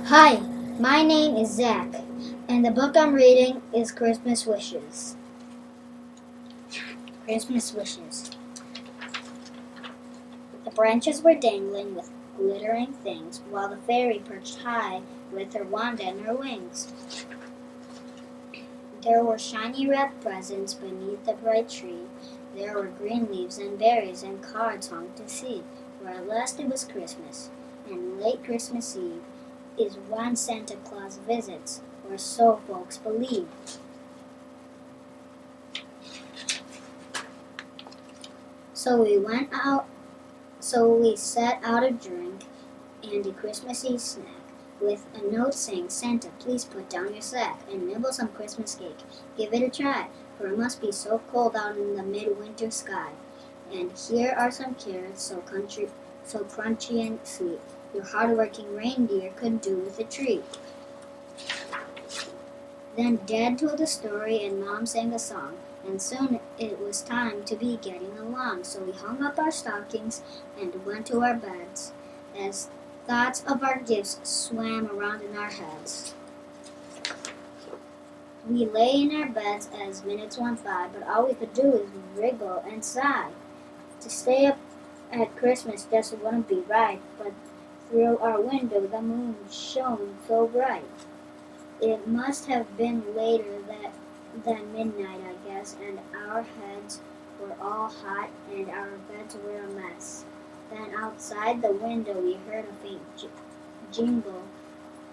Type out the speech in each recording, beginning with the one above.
Hi, my name is Zach, and the book I'm reading is Christmas Wishes. Christmas Wishes. The branches were dangling with glittering things, while the fairy perched high with her wand and her wings. There were shiny red presents beneath the bright tree. There were green leaves and berries and cards hung to see, for at last it was Christmas, and late Christmas Eve is when Santa Claus visits, or so folks believe. So we set out a drink and a Christmas Eve snack, with a note saying, Santa, please put down your sack and nibble some Christmas cake. Give it a try, for it must be so cold out in the midwinter sky. And here are some carrots so crunchy and sweet. Your hard-working reindeer could do with a treat. Then Dad told a story and Mom sang a song, and soon it was time to be getting along. So we hung up our stockings and went to our beds, as thoughts of our gifts swam around in our heads. We lay in our beds as minutes went by, but all we could do is wriggle and sigh. To stay up at Christmas just wouldn't be right, but through our window the moon shone so bright. It must have been later than midnight, I guess, and our heads were all hot and our beds were a mess. Then outside the window we heard a faint jingle,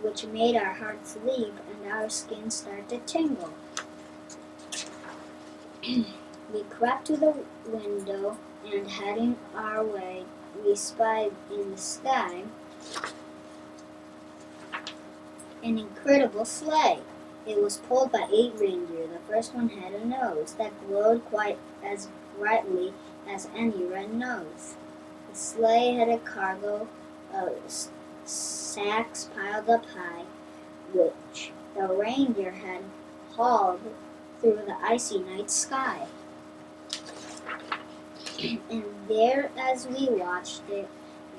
which made our hearts leap and our skin start to tingle. We crept to the window and heading our way, we spied in the sky an incredible sleigh. It was pulled by 8 reindeer. The first one had a nose that glowed quite as brightly as any red nose. The sleigh had a cargo of sacks piled up high, which the reindeer had hauled through the icy night sky. And there, as we watched it,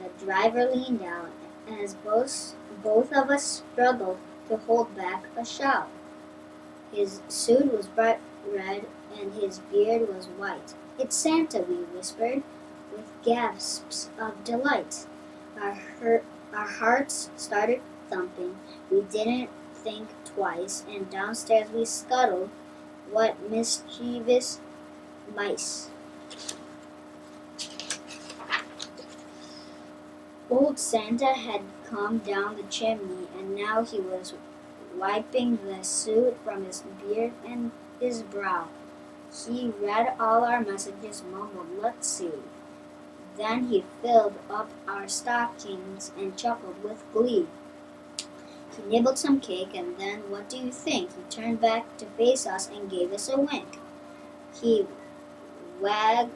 the driver leaned out, as both of us struggled to hold back a shout. His suit was bright red, and his beard was white. It's Santa, we whispered, with gasps of delight. Our hearts started thumping. We didn't think twice, and downstairs we scuttled. What mischievous mice! Old Santa had come down the chimney, and now he was wiping the soot from his beard and his brow. He read all our messages, mumbled, "Let's see." Then he filled up our stockings and chuckled with glee. He nibbled some cake, and then, what do you think? He turned back to face us and gave us a wink. He waggled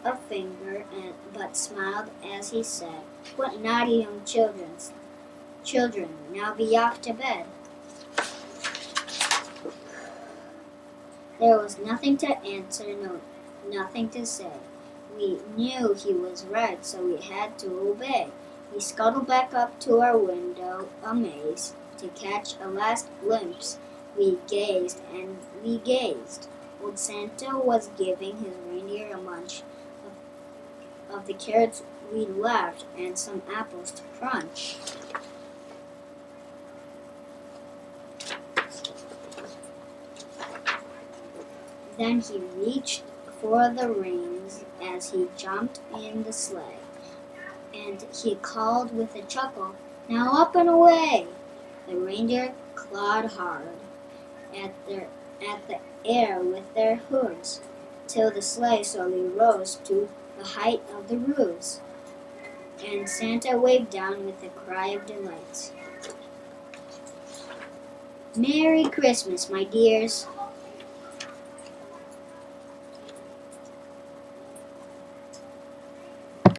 a finger, but smiled as he said, "What naughty young children, now be off to bed." There was nothing to answer, nothing to say. We knew he was right, so we had to obey. We scuttled back up to our window, amazed, to catch a last glimpse. We gazed and we gazed. Old Santa was giving his reindeer a munch of the carrots we left and some apples to crunch. Then he reached for the reins as he jumped in the sleigh, and he called with a chuckle, "Now up and away!" The reindeer clawed hard at the air with their hooves, till the sleigh slowly rose to the height of the roofs, and Santa waved down with a cry of delight. Merry Christmas, my dears!